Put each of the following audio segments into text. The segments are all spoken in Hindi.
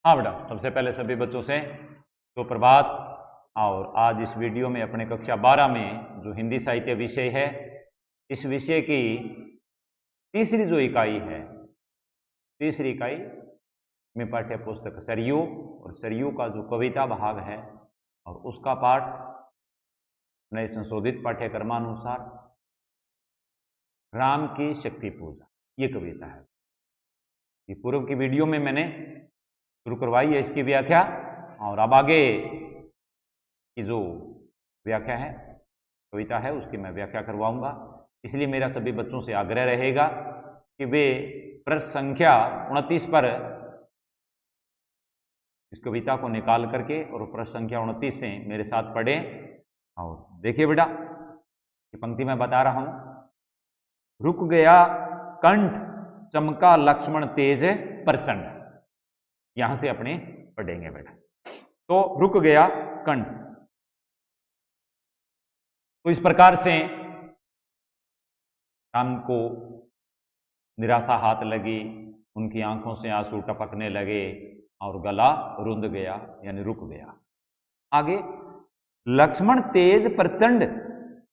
हाँ बेटा, सबसे पहले सभी बच्चों से सुप्रभात। और आज इस वीडियो में अपने कक्षा 12 में जो हिंदी साहित्य विषय है, इस विषय की तीसरी जो इकाई है, तीसरी इकाई में पाठ्य पुस्तक सरयू और सरयू का जो कविता भाग है और उसका पाठ नए संशोधित पाठ्यक्रमानुसार राम की शक्ति पूजा, ये कविता है। ये पूर्व की वीडियो में मैंने शुरू करवाई है इसकी व्याख्या, और अब आगे की जो व्याख्या है, कविता है, उसकी मैं व्याख्या करवाऊंगा। इसलिए मेरा सभी बच्चों से आग्रह रहेगा कि वे पृष्ठ संख्या 29 पर इस कविता को निकाल करके और पृष्ठ संख्या 29 से मेरे साथ पढ़ें। और देखिए बेटा, ये पंक्ति मैं बता रहा हूं। रुक गया कंठ, चमका लक्ष्मण तेज प्रचंड। यहां से अपने पढ़ेंगे बेटा। तो रुक गया कंठ, तो इस प्रकार से राम को निराशा हाथ लगी, उनकी आंखों से आंसू टपकने लगे और गला रुंध गया, यानी रुक गया। आगे, लक्ष्मण तेज प्रचंड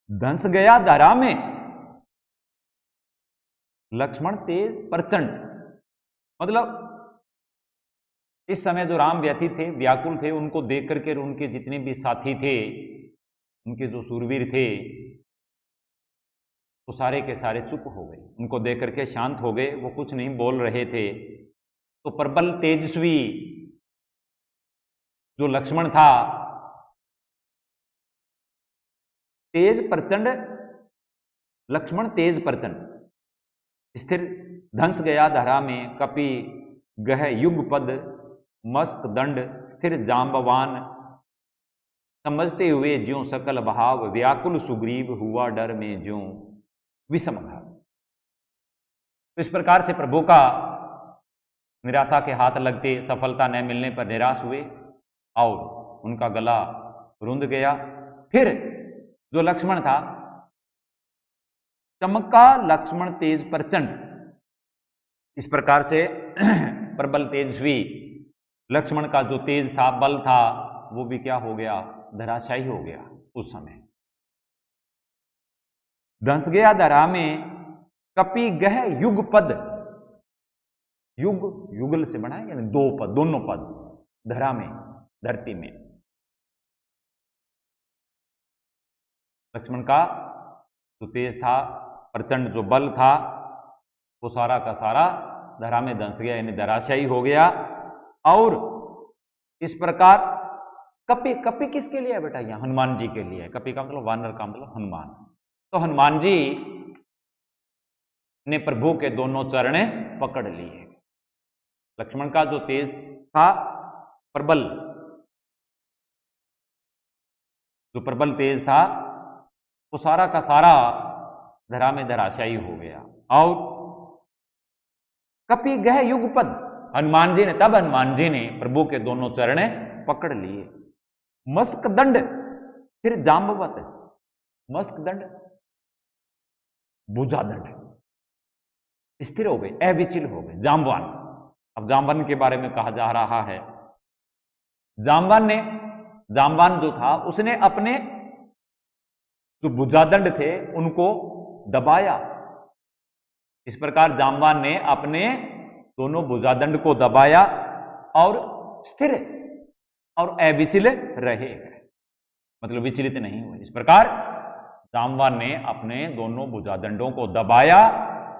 धंस गया धरा में। लक्ष्मण तेज प्रचंड मतलब इस समय जो राम व्यथित थे, व्याकुल थे, उनको देख करके उनके जितने भी साथी थे, उनके जो सूरवीर थे, वो सारे के सारे चुप हो गए। उनको देख करके शांत हो गए, वो कुछ नहीं बोल रहे थे। तो प्रबल तेजस्वी जो लक्ष्मण था, तेज प्रचंड, लक्ष्मण तेज प्रचंड, स्थिर धंस गया धरा में, कपि गह युगपद मस्क दंड, स्थिर जांबवान समझते हुए ज्यों सकल भाव, व्याकुल सुग्रीव हुआ डर में ज्यों विषम भाव। तो इस प्रकार से प्रभु का निराशा के हाथ लगते, सफलता न मिलने पर निराश हुए और उनका गला रुंध गया। फिर जो लक्ष्मण था, चमका लक्ष्मण तेज प्रचंड, इस प्रकार से प्रबल तेजस्वी लक्ष्मण का जो तेज था, बल था, वो भी क्या हो गया, धराशायी हो गया। उस समय धंस गया धरा में, कपि गह युगपद, युग युगल से बना है, यानी दो पद, दोनों पद, धरा में, धरती में। लक्ष्मण का जो तेज था, प्रचंड जो बल था, वो सारा का सारा धरा में धंस गया, यानी धराशायी हो गया। और इस प्रकार कपि, कपि किसके लिए है बेटा, यहां हनुमान जी के लिए है। कपि का मतलब वानर का मतलब हनुमान। तो हनुमान जी ने प्रभु के दोनों चरण पकड़ लिए। लक्ष्मण का जो तेज था, प्रबल, जो प्रबल तेज था, वो सारा का सारा धरा में धराशायी हो गया। और कपि गह युगपद, हनुमान जी ने, तब हनुमान जी ने प्रभु के दोनों चरण पकड़ लिए। मस्क दंड, फिर जांबवत, मस्क दंड, भुजा दंड, स्थिर हो गए, अविचल हो गए, जांबवान। अब जांबवान के बारे में कहा जा रहा है, जांबवान जो था, उसने अपने जो भुजादंड थे उनको दबाया। इस प्रकार जांबवान ने अपने दोनों भुजादंड को दबाया और स्थिर और अविचल रहे, मतलब विचलित नहीं हुए। इस प्रकार जांबवान ने अपने दोनों भुजादंडों को दबाया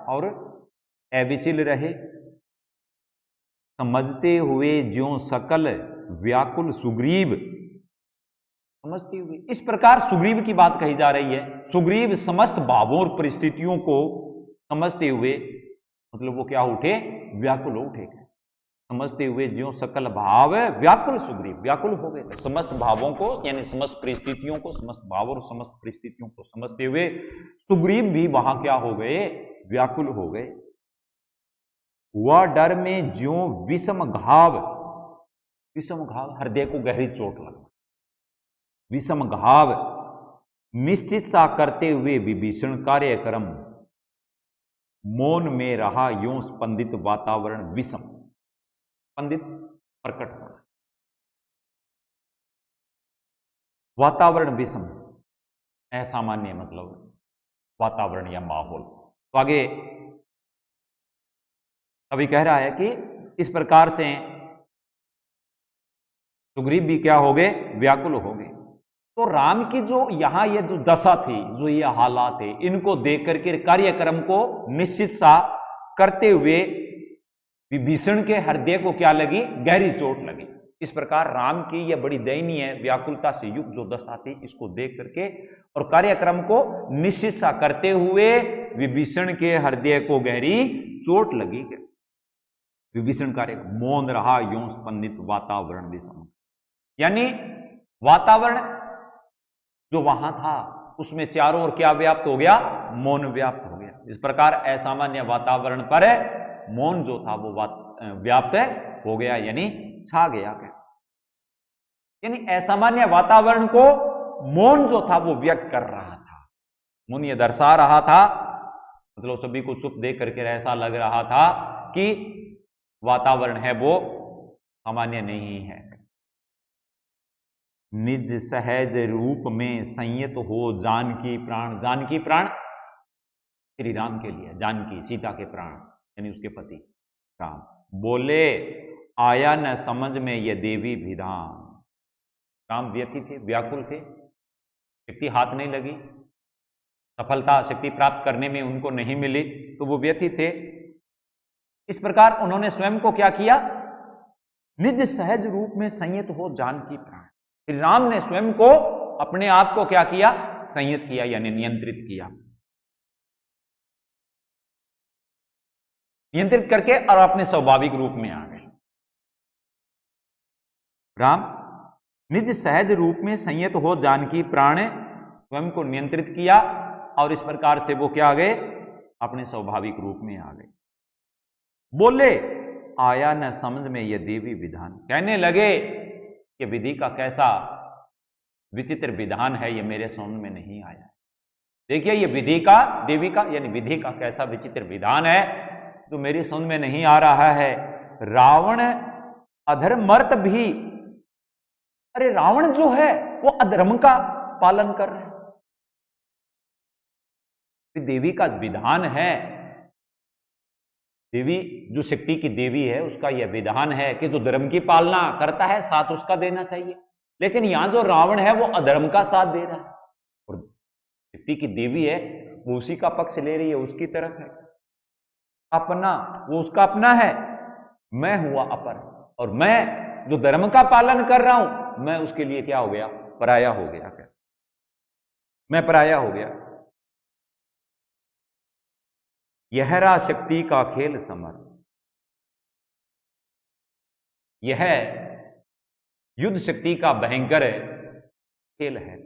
और अविचल रहे। समझते हुए ज्यों सकल व्याकुल सुग्रीव, समझते हुए, इस प्रकार सुग्रीव की बात कही जा रही है। सुग्रीव समस्त भावों और परिस्थितियों को समझते हुए, मतलब वो क्या उठे, व्याकुल उठे। समझते हुए ज्यों सकल भाव, व्याकुल सुग्रीव, व्याकुल हो गए। समस्त भावों को, यानी समस्त परिस्थितियों को, समस्त भाव और समस्त परिस्थितियों को समझते हुए सुग्रीव भी वहां क्या हो गए, व्याकुल हो गए। वह डर में ज्यों विषम घाव, विषम घाव, हृदय को गहरी चोट लगा, विषम घाव, निश्चित सा करते हुए विभीषण कार्यक्रम, मौन में रहा यूं स्पंदित वातावरण विषम। स्पंदित प्रकट होना। वातावरण विषम, असामान्य मतलब वातावरण या माहौल। तो आगे कवि कह रहा है कि इस प्रकार से सुग्रीव भी क्या हो गए, व्याकुल हो गए। तो राम की जो यहां ये जो दशा थी, जो ये हालात थे, इनको देख करके कार्यक्रम को निश्चित सा करते हुए विभीषण के हृदय को क्या लगी, गहरी चोट लगी। इस प्रकार राम की यह बड़ी दयनीय व्याकुलता से युक्त जो दशा थी, इसको देख करके और कार्यक्रम को निश्चित सा करते हुए विभीषण के हृदय को गहरी चोट लगी। विभीषण कार्य मौन रहा यों स्पंदित वातावरण विषम, यानी वातावरण जो वहां था उसमें चारों ओर क्या व्याप्त हो गया, मौन व्याप्त हो गया। इस प्रकार असामान्य वातावरण पर मौन जो था वो व्याप्त हो गया, यानी छा गया। यानी असामान्य वातावरण को मौन जो था वो व्यक्त कर रहा था, मौन ये दर्शा रहा था, मतलब सभी को चुप देख करके ऐसा लग रहा था कि वातावरण है वो सामान्य नहीं है। निज सहज रूप में संयत हो जानकी प्राण, जानकी प्राण श्री राम के लिए, जानकी सीता के प्राण यानी उसके पति राम। बोले आया न समझ में ये देवी विधान, राम व्यथित थे, व्याकुल थे, शक्ति हाथ नहीं लगी, सफलता शक्ति प्राप्त करने में उनको नहीं मिली, तो वो व्यथित थे। इस प्रकार उन्होंने स्वयं को क्या किया, निज सहज रूप में संयत हो जानकी प्राण, श्री राम ने स्वयं को अपने आप को क्या किया, संयत किया यानी नियंत्रित किया, नियंत्रित करके और अपने स्वाभाविक रूप में आ गए। राम निज सहज रूप में संयत हो जानकी प्राण, स्वयं को नियंत्रित किया और इस प्रकार से वो क्या आ गए, अपने स्वाभाविक रूप में आ गए। बोले आया न समझ में यह देवी विधान, कहने लगे कि विधि का कैसा विचित्र विधान है, ये मेरे समझ में नहीं आया। देखिए ये विधि का, देवी का यानी विधि का कैसा विचित्र विधान है जो मेरी समझ में नहीं आ रहा है। रावण अधर्मर्त भी, अरे रावण जो है वो अधर्म का पालन कर रहे हैं, देवी का विधान है, देवी जो शक्ति की देवी है उसका यह विधान है कि जो धर्म की पालना करता है साथ उसका देना चाहिए, लेकिन यहां जो रावण है वो अधर्म का साथ दे रहा है और शक्ति की देवी है वो उसी का पक्ष ले रही है, उसकी तरफ है। अपना वो उसका अपना है, मैं हुआ अपर, और मैं जो धर्म का पालन कर रहा हूं मैं उसके लिए क्या हो गया, पराया हो गया। क्या मैं पराया हो गया। यह रहा शक्ति का खेल समर, यह युद्ध शक्ति का भयंकर खेल है।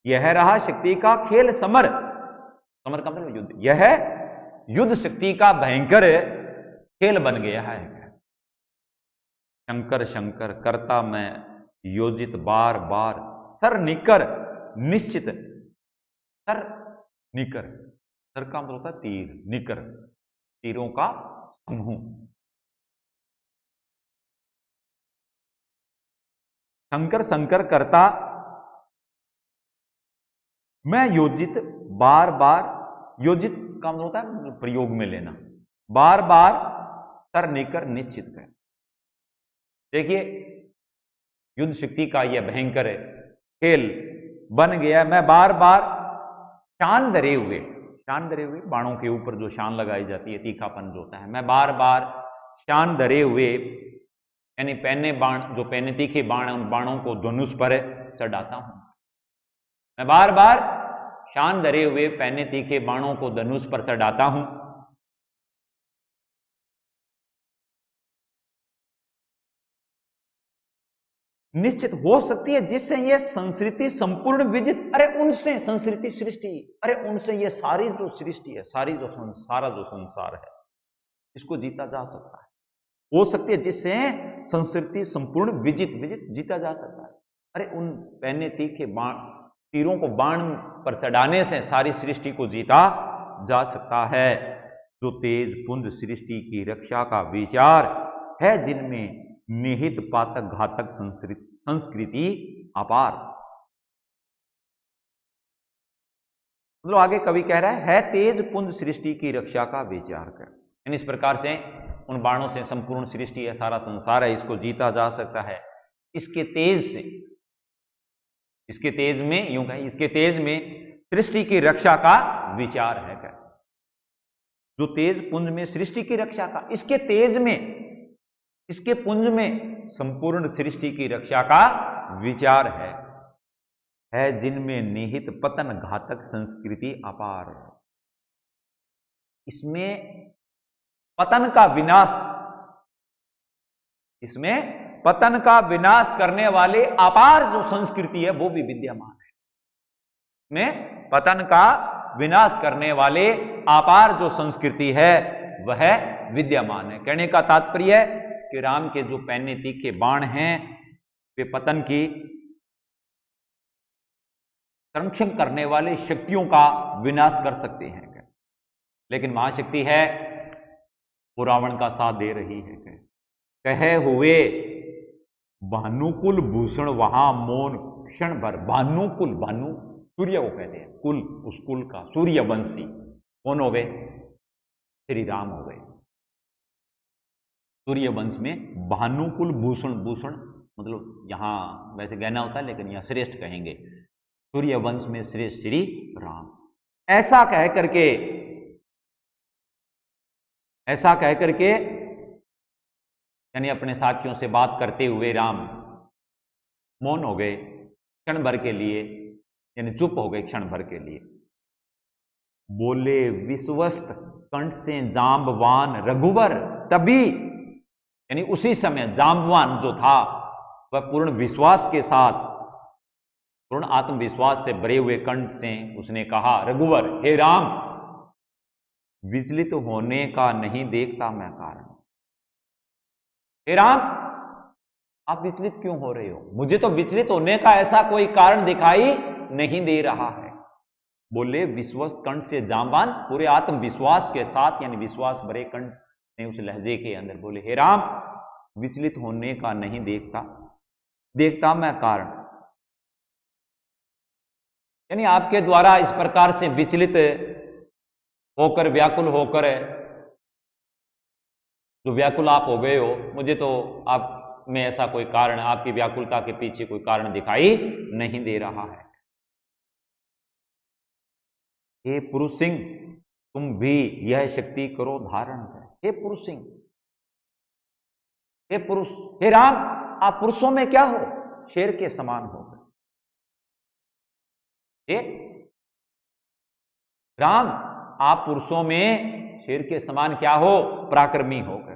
यह रहा शक्ति का खेल समर, समर का मतलब युद्ध, यह युद्ध शक्ति का भयंकर खेल बन गया है। शंकर शंकर करता मैं योजित बार बार, सर निकर निश्चित, सर निकर, सर का मतलब होता है तीर, निकर तीरों का समूह। शंकर शंकर करता मैं योजित बार बार, योजित का मतलब होता है प्रयोग में लेना, बार बार सर निकर निश्चित कर। देखिए युद्ध शक्ति का यह भयंकर खेल बन गया। मैं बार बार शान धरे हुए, शान धरे हुए बाणों के ऊपर जो शान लगाई जाती है, तीखापन जो होता है, मैं बार बार शान धरे हुए यानी पहने बाण, जो पहने तीखे बाण उन बाणों को धनुष पर चढ़ाता हूं। मैं बार बार शान धरे हुए पहने तीखे बाणों को धनुष पर चढ़ाता हूं। निश्चित हो सकती है जिससे ये संस्कृति संपूर्ण विजित, अरे उनसे संस्कृति सृष्टि, अरे उनसे ये सारी जो सृष्टि है, सारी जो सारा जो संसार है इसको जीता जा सकता है। हो सकती है जिससे संस्कृति संपूर्ण विजित, विजित जीता जा सकता है। अरे उन पहने तीखे बाण, तीरों को बाण पर चढ़ाने से सारी सृष्टि को जीता जा सकता है। जो तेज पुंज सृष्टि की रक्षा का विचार है जिनमें, निहित पातक घातक संस्कृति अपार। मतलब आगे कवि कह रहा है तेज पुंज सृष्टि की रक्षा का विचार कर। यानी इस प्रकार से उन बाणों से संपूर्ण सृष्टि है, सारा संसार है, इसको जीता जा सकता है इसके तेज से, इसके तेज में, यूं कहें इसके तेज में सृष्टि की रक्षा का विचार है। क्या जो तेज पुंज में सृष्टि की रक्षा का, इसके तेज में, इसके पुंज में संपूर्ण सृष्टि की रक्षा का विचार है जिनमें निहित पतन घातक संस्कृति अपार। इसमें पतन का विनाश, इसमें पतन का विनाश करने वाले अपार जो संस्कृति है वो भी विद्यमान है। इसमें पतन का विनाश करने वाले अपार जो संस्कृति है वह विद्यमान है। कहने का तात्पर्य है कि राम के जो पैने तीखे बाण हैं वे पतन की संरक्षण करने वाले शक्तियों का विनाश कर सकते हैं। लेकिन महाशक्ति है वो रावण का साथ दे रही है। कहे हुए भानुकुल भूषण वहां मौन क्षण भर। भानुकुल, भानु सूर्य को कहते हैं, कुल उस कुल का, सूर्यवंशी कौन हो गए? श्री राम हो गए। सूर्यवंश में भानुकुल भूषण, भूषण मतलब यहां वैसे गहना होता है लेकिन यहां श्रेष्ठ कहेंगे, सूर्यवंश में श्रेष्ठ श्री राम। ऐसा कह करके यानी अपने साथियों से बात करते हुए राम मौन हो गए क्षण भर के लिए, यानी चुप हो गए क्षण भर के लिए। बोले विश्वस्त कंठ से जांबवान रघुवर तभी, यानी उसी समय जांबवान जो था वह पूर्ण विश्वास के साथ, पूर्ण आत्मविश्वास से भरे हुए कंठ से उसने कहा, रघुवर हे राम, विचलित होने का नहीं देखता मैं कारण। हे राम, आप विचलित क्यों हो रहे हो? मुझे तो विचलित होने का ऐसा कोई कारण दिखाई नहीं दे रहा है। बोले विश्वस्त कंठ से जांबान, पूरे आत्मविश्वास के साथ, यानी विश्वास भरे कंठ ने उस लहजे के अंदर बोले, हे राम, विचलित होने का नहीं देखता मैं कारण। यानी आपके द्वारा इस प्रकार से विचलित होकर, व्याकुल होकर, जो व्याकुल आप हो गए हो, मुझे तो आप में ऐसा कोई कारण, आपकी व्याकुलता के पीछे कोई कारण दिखाई नहीं दे रहा है। हे पुरुष सिंह, तुम भी यह शक्ति करो धारण कर। हे पुरुष सिंह, हे पुरुष, हे राम, आप पुरुषों में क्या हो? शेर के समान हो। हे राम, आप पुरुषों में शेर के समान क्या हो? पराक्रमी होकर।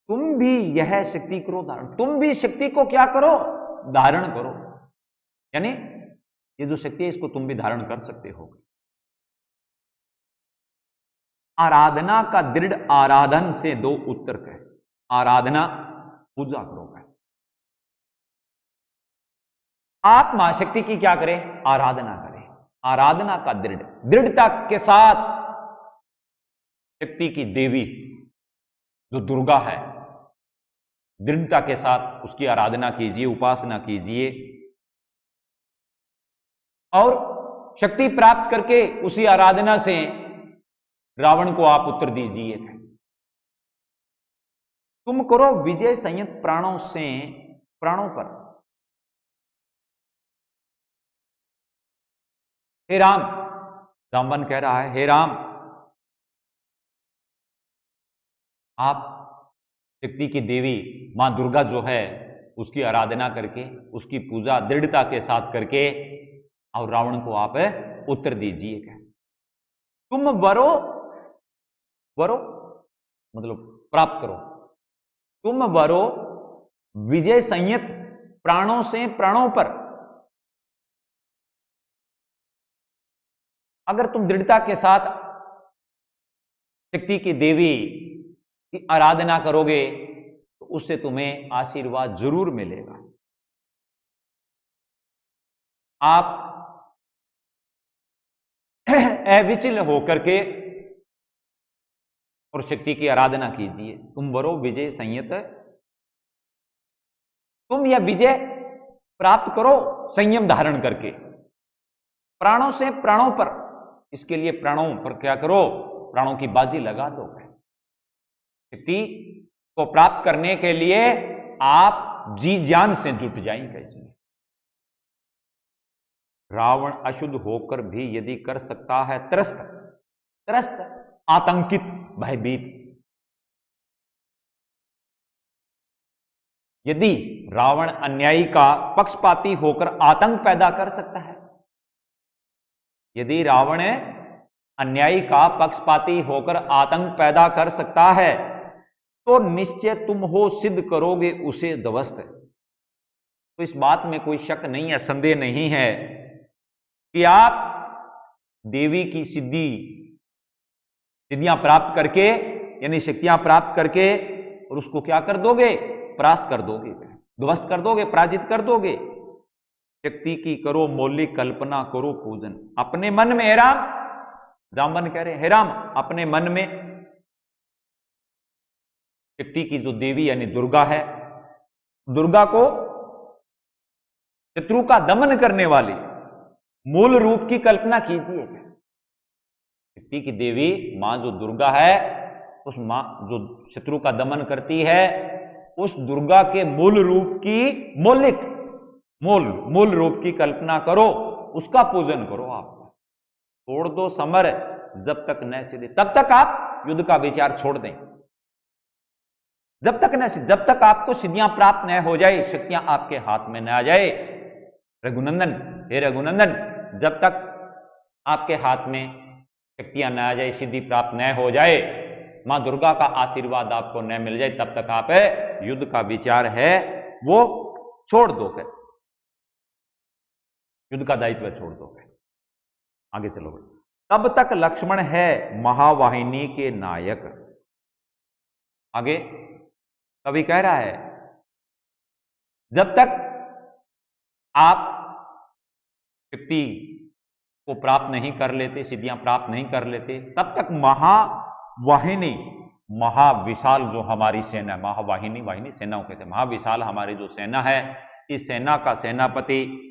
तुम भी यह शक्ति करो धारण, तुम भी शक्ति को क्या करो? धारण करो। यानी ये जो शक्ति है इसको तुम भी धारण कर सकते हो। आराधना का दृढ़ आराधन से दो उत्तर कहे। आराधना, पूजा करो। आप महाशक्ति की क्या करें? आराधना करें। आराधना का दृढ़ता के साथ शक्ति की देवी जो दुर्गा है, दृढ़ता के साथ उसकी आराधना कीजिए, उपासना कीजिए और शक्ति प्राप्त करके उसी आराधना से रावण को आप उत्तर दीजिए। तुम करो विजय संयत प्राणों पर। हे राम, रामवन कह रहा है, हे राम, आप शक्ति की देवी मां दुर्गा जो है उसकी आराधना करके, उसकी पूजा दृढ़ता के साथ करके और रावण को आप उत्तर दीजिए। क्या तुम वरो मतलब प्राप्त करो, तुम वरो विजय संयत प्राणों से प्राणों पर। अगर तुम दृढ़ता के साथ शक्ति की देवी की आराधना करोगे तो उससे तुम्हें आशीर्वाद जरूर मिलेगा। आप अविचल होकर के और शक्ति की आराधना कीजिए। तुम वरो विजय संयत, तुम यह विजय प्राप्त करो संयम धारण करके, प्राणों से प्राणों पर। इसके लिए प्राणों पर क्या करो, प्राणों की बाजी लगा दो। शक्ति को प्राप्त करने के लिए आप जी जान से जुट जाएंगे। इसमें रावण अशुद्ध होकर भी यदि कर सकता है त्रस्त, त्रस्त आतंकित, भयभीत, यदि रावण अन्यायी का पक्षपाती होकर आतंक पैदा कर सकता है, यदि रावण अन्यायी का पक्षपाती होकर आतंक पैदा कर सकता है, तो निश्चय तुम हो सिद्ध करोगे उसे ध्वस्त। तो इस बात में कोई शक नहीं है, संदेह नहीं है कि आप देवी की सिद्धियां प्राप्त करके, यानी शक्तियां प्राप्त करके, और उसको क्या कर दोगे, परास्त कर दोगे, ध्वस्त कर दोगे, पराजित कर दोगे। शक्ति की करो मौलिक कल्पना, करो पूजन अपने मन में। हे राम, जामवन कह रहे हैं, हे राम, अपने मन में शक्ति की जो देवी यानी दुर्गा है, दुर्गा को शत्रु का दमन करने वाली मूल रूप की कल्पना कीजिए। शक्ति की देवी मां जो दुर्गा है, उस मां जो शत्रु का दमन करती है, उस दुर्गा के मूल रूप की मौलिक मूल रूप की कल्पना करो, उसका पूजन करो। आप छोड़ दो समर जब तक न सिद्धि, तब तक आप युद्ध का विचार छोड़ दें। जब तक आपको सिद्धियां प्राप्त न हो जाए, शक्तियां आपके हाथ में न आ जाए। रघुनंदन, हे रघुनंदन, जब तक आपके हाथ में शक्तियां न आ जाए, सिद्धि प्राप्त न हो जाए, मां दुर्गा का आशीर्वाद आपको न मिल जाए, तब तक आप युद्ध का विचार है वो छोड़ दो, युद्ध का दायित्व छोड़ दो। आगे चलो। तब तक लक्ष्मण है महावाहिनी के नायक। आगे कवि कह रहा है, जब तक आप शक्ति को प्राप्त नहीं कर लेते, सिद्धियां प्राप्त नहीं कर लेते, तब तक महावाहिनी, महाविशाल जो हमारी सेना, महावाहिनी, वाहिनी सेनाओं कहते हैं, महाविशाल हमारी जो सेना है, इस सेना का सेनापति,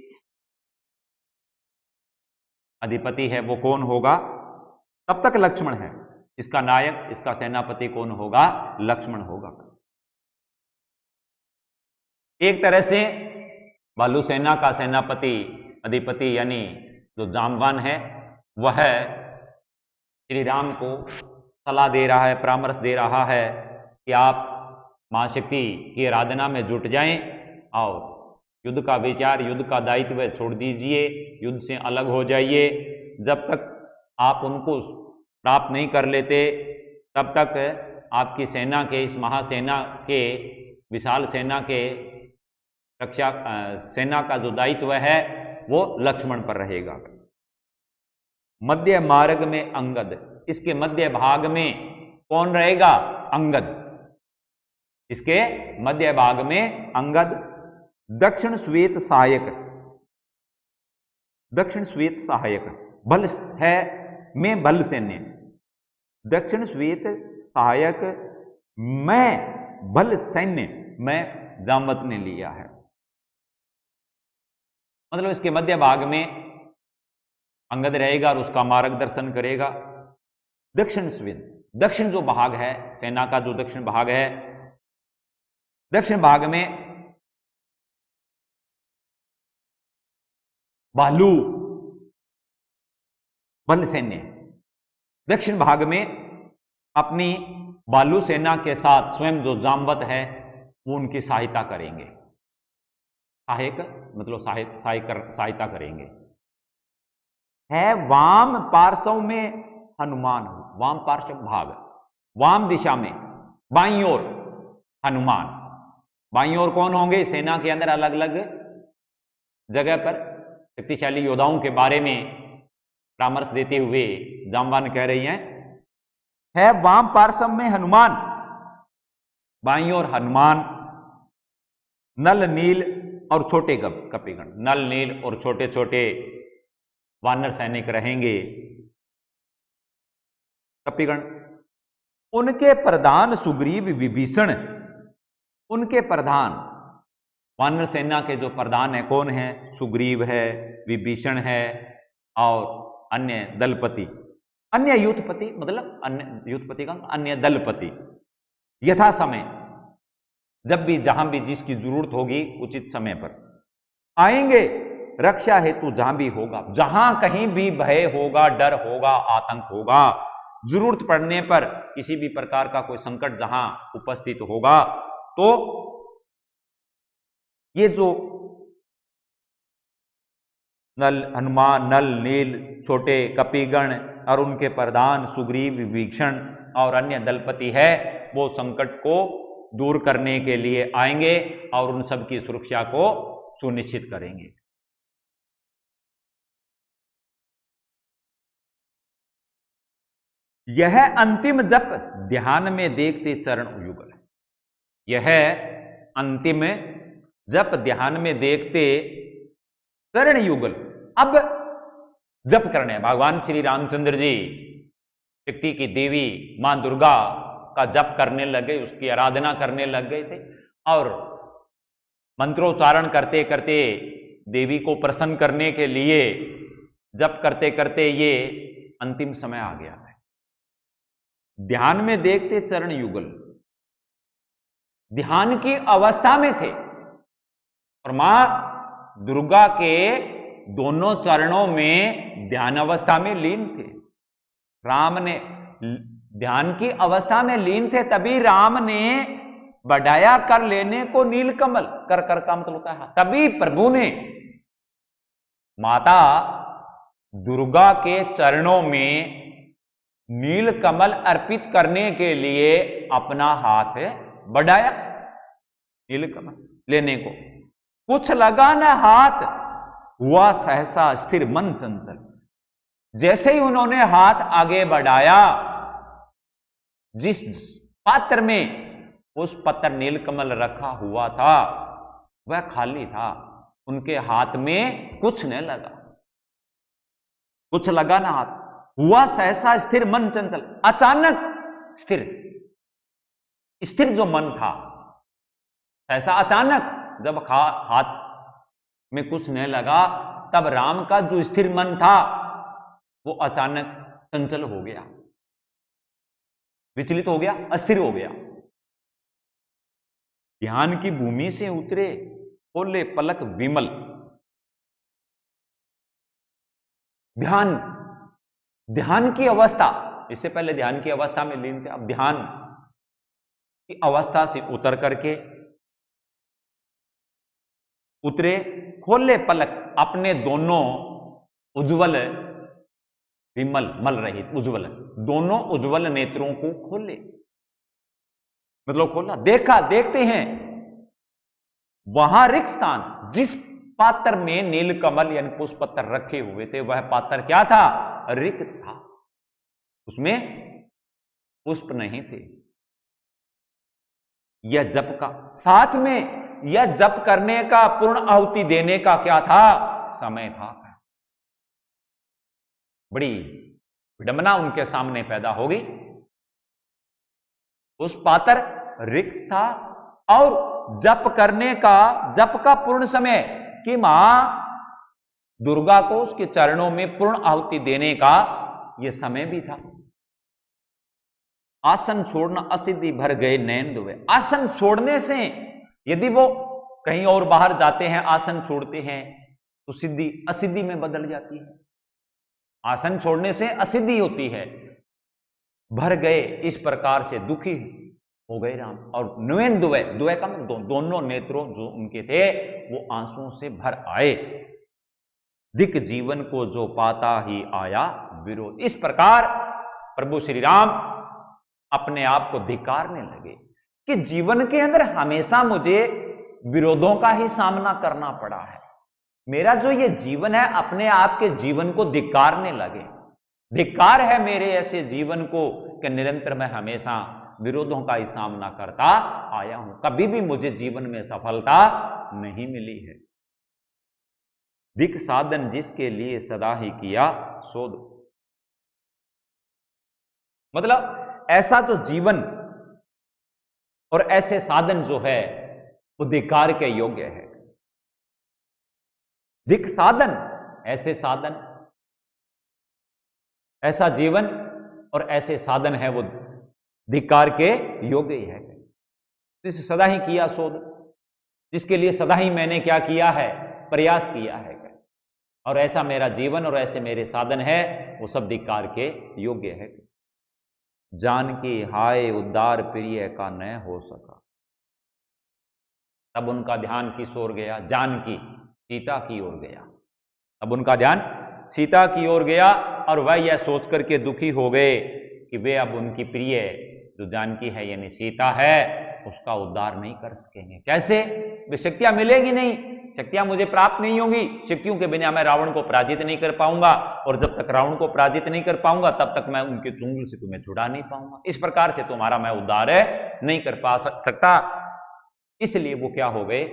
अधिपति है, वो कौन होगा? तब तक लक्ष्मण है। इसका नायक, इसका सेनापति कौन होगा? लक्ष्मण होगा। एक तरह से भालू सेना का सेनापति, अधिपति यानी जो जामवान है, वह श्री राम को सलाह दे रहा है, परामर्श दे रहा है कि आप मां शक्ति की आराधना में जुट जाएं और युद्ध का विचार, युद्ध का दायित्व छोड़ दीजिए, युद्ध से अलग हो जाइए। जब तक आप उनको प्राप्त नहीं कर लेते, तब तक आपकी सेना के, इस महासेना के, विशाल सेना के रक्षा, सेना का जो दायित्व है वो लक्ष्मण पर रहेगा। मध्य मार्ग में अंगद, इसके मध्य भाग में कौन रहेगा? अंगद। इसके मध्य भाग में अंगद। दक्षिण श्वेत सहायक, दक्षिण श्वेत सहायक, बल है में बल सैन्य, दक्षिण श्वेत सहायक में बल सैन्य में जामवंत ने लिया है। मतलब इसके मध्य भाग में अंगद रहेगा और उसका मार्गदर्शन करेगा। दक्षिण श्वेत, दक्षिण जो भाग है, सेना का जो दक्षिण भाग है, दक्षिण भाग में भालू बल सैन्य, दक्षिण भाग में अपनी भालू सेना के साथ स्वयं जो जामवंत है वो उनकी सहायता करेंगे। सहायक मतलब सहायता करेंगे। है वाम पार्श्व में हनुमान, वाम पार्श्व भाग, वाम दिशा में बाईं ओर हनुमान। बाईं ओर कौन होंगे? सेना के अंदर अलग अलग जगह पर शक्तिशाली योद्धाओं के बारे में परामर्श देते हुए जामवान कह रही हैं, है वाम पार्श्व में हनुमान, बाईं ओर हनुमान, नल नील और छोटे कपिगण, नल नील और छोटे छोटे वानर सैनिक रहेंगे। कपिगण उनके प्रधान सुग्रीव विभीषण, उनके प्रधान वानर सेना के जो प्रधान है कौन है? सुग्रीव है, विभीषण है और अन्य दलपति, अन्य युद्धपति, मतलब अन्य युद्धपति का अन्य दलपति यथा समय, जब भी जहां भी जिसकी जरूरत होगी उचित समय पर आएंगे, रक्षा हेतु जहां भी होगा, जहां कहीं भी भय होगा, डर होगा, आतंक होगा, जरूरत पड़ने पर किसी भी प्रकार का कोई संकट जहां उपस्थित होगा, तो ये जो नल हनुमान, नल, नील, छोटे कपिगण और उनके प्रधान सुग्रीव, विभीषण और अन्य दलपति है, वो संकट को दूर करने के लिए आएंगे और उन सबकी सुरक्षा को सुनिश्चित करेंगे। यह अंतिम जप ध्यान में देखते चरण युगल, यह अंतिम जप ध्यान में देखते चरण युगल। अब जप करने भगवान श्री रामचंद्र जी शक्ति की देवी मां दुर्गा का जप करने लग गए, उसकी आराधना करने लग गए थे और मंत्रोच्चारण करते करते देवी को प्रसन्न करने के लिए जप करते करते ये अंतिम समय आ गया है। ध्यान में देखते चरण युगल, ध्यान की अवस्था में थे और मां दुर्गा के दोनों चरणों में ध्यान अवस्था में लीन थे। राम ने ध्यान की अवस्था में लीन थे, तभी राम ने बढ़ाया कर लेने को नीलकमल, कर कर का मतलब होता है, तभी प्रभु ने माता दुर्गा के चरणों में नीलकमल अर्पित करने के लिए अपना हाथ बढ़ाया नीलकमल लेने को। कुछ लगा न हाथ, हुआ सहसा स्थिर मन चंचल। जैसे ही उन्होंने हाथ आगे बढ़ाया, जिस पात्र में उस पत्र नीलकमल रखा हुआ था वह खाली था, उनके हाथ में कुछ नहीं लगा, कुछ लगा ना हाथ। हुआ सहसा स्थिर मन चंचल, अचानक स्थिर, स्थिर जो मन था, ऐसा अचानक जब हाथ में कुछ नहीं लगा, तब राम का जो स्थिर मन था वो अचानक चंचल हो गया, विचलित हो गया, अस्थिर हो गया। ध्यान की भूमि से उतरे, खोले पलक विमल। ध्यान, ध्यान की अवस्था, इससे पहले ध्यान की अवस्था में लीन थे, अब ध्यान की अवस्था से उतर करके उतरे, खोले पलक, अपने दोनों उज्जवल विमल, मल रहित उज्जवल, दोनों उज्जवल नेत्रों को खोले, मतलब खोला, देखा, देखते हैं वहां रिक्त स्थान, जिस पात्र में नीलकमल यानी पुष्पपत्र रखे हुए थे, वह पात्र क्या था? रिक्त था, उसमें पुष्प नहीं थे। यह जप का, साथ में यह जप करने का, पूर्ण आहुति देने का क्या था? समय था। बड़ी विडंबना उनके सामने पैदा होगी। उस पात्र रिक्त था और जप करने का, जप का पूर्ण समय कि मां दुर्गा को उसके चरणों में पूर्ण आहुति देने का यह समय भी था। आसन छोड़ना असिद्धि भर गए नैन दुबे। आसन छोड़ने से, यदि वो कहीं और बाहर जाते हैं, आसन छोड़ते हैं, तो सिद्धि असिद्धि में बदल जाती है। आसन छोड़ने से असिद्धि होती है। भर गए, इस प्रकार से दुखी हो गए राम, और नैन दुबे, दुबे का दोनों नेत्रों जो उनके थे वो आंसुओं से भर आए। दिक जीवन को जो पाता ही आया विरोध। इस प्रकार प्रभु श्री राम अपने आप को धिक्कारने लगे कि जीवन के अंदर हमेशा मुझे विरोधों का ही सामना करना पड़ा है। मेरा जो ये जीवन है, अपने आप के जीवन को धिक्कारने लगे। धिक्कार है मेरे ऐसे जीवन को कि निरंतर मैं हमेशा विरोधों का ही सामना करता आया हूं, कभी भी मुझे जीवन में सफलता नहीं मिली है। दिक साधन जिसके लिए सदा ही किया शोध। मतलब ऐसा जो जीवन और ऐसे साधन जो है वो धिक्कार के योग्य है। धिक साधन, ऐसे साधन, ऐसा जीवन और ऐसे साधन है वो धिक्कार के योग्य ही है। जिसे सदा ही किया शोध, जिसके लिए सदा ही मैंने क्या किया है, प्रयास किया है, और ऐसा मेरा जीवन और ऐसे मेरे साधन है वो सब धिक्कार के योग्य है। जानकी हाय उद्धार प्रिय का न हो सका। तब उनका ध्यान किस ओर गया? जानकी, सीता की ओर गया। अब उनका ध्यान सीता की ओर गया और वह यह सोच करके दुखी हो गए कि वे अब उनकी प्रिय जो जानकी है यानी सीता है उसका उद्धार नहीं कर सकेंगे। कैसे? वे शक्तियां मिलेगी नहीं, शक्तियां मुझे प्राप्त नहीं होंगी, शक्तियों के बिना मैं रावण को पराजित नहीं कर पाऊंगा, और जब तक रावण को पराजित नहीं कर पाऊंगा तब तक मैं उनके चुंगल से तुम्हें छुड़ा नहीं पाऊंगा। इस प्रकार से तुम्हारा मैं उद्धार नहीं कर पा सकता। इसलिए वो क्या हो गए,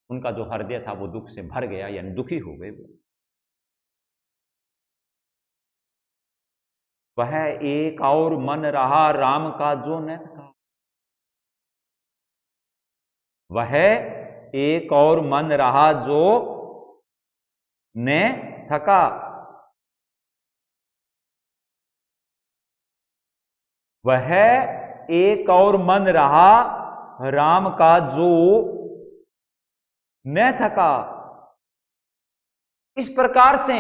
उनका जो हृदय था वो दुख से भर गया, यानी दुखी हो गए। वह एक और मन रहा राम का जो न था। वह एक और मन रहा जो न थका। वह एक और मन रहा राम का जो न थका। इस प्रकार से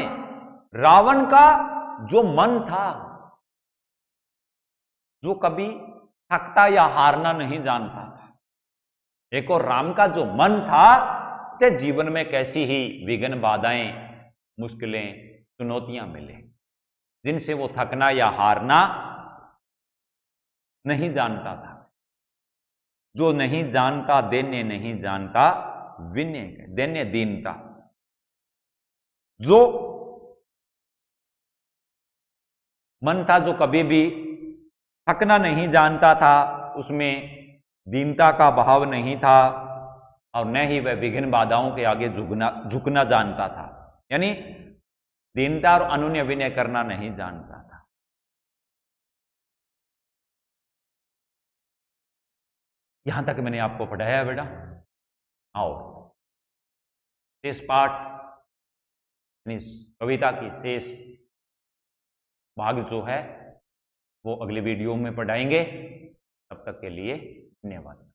रावण का जो मन था, जो कभी थकता या हारना नहीं जानता था, एक और राम का जो मन था, चाहे जीवन में कैसी ही विघ्न बाधाएं, मुश्किलें, चुनौतियां मिले, जिनसे वो थकना या हारना नहीं जानता था। जो नहीं जानता दैन्य नहीं जानता विनय, दैन्य दीनता। जो मन था जो कभी भी थकना नहीं जानता था, उसमें दीनता का भाव नहीं था, और न ही वह विघ्न बाधाओं के आगे झुकना जानता था, यानी दीनता और अनुन्य विनय करना नहीं जानता था। यहां तक मैंने आपको पढ़ाया बेटा। आओ शेष पाठ, कविता की शेष भाग जो है वो अगले वीडियो में पढ़ाएंगे। तब तक के लिए धन्यवाद।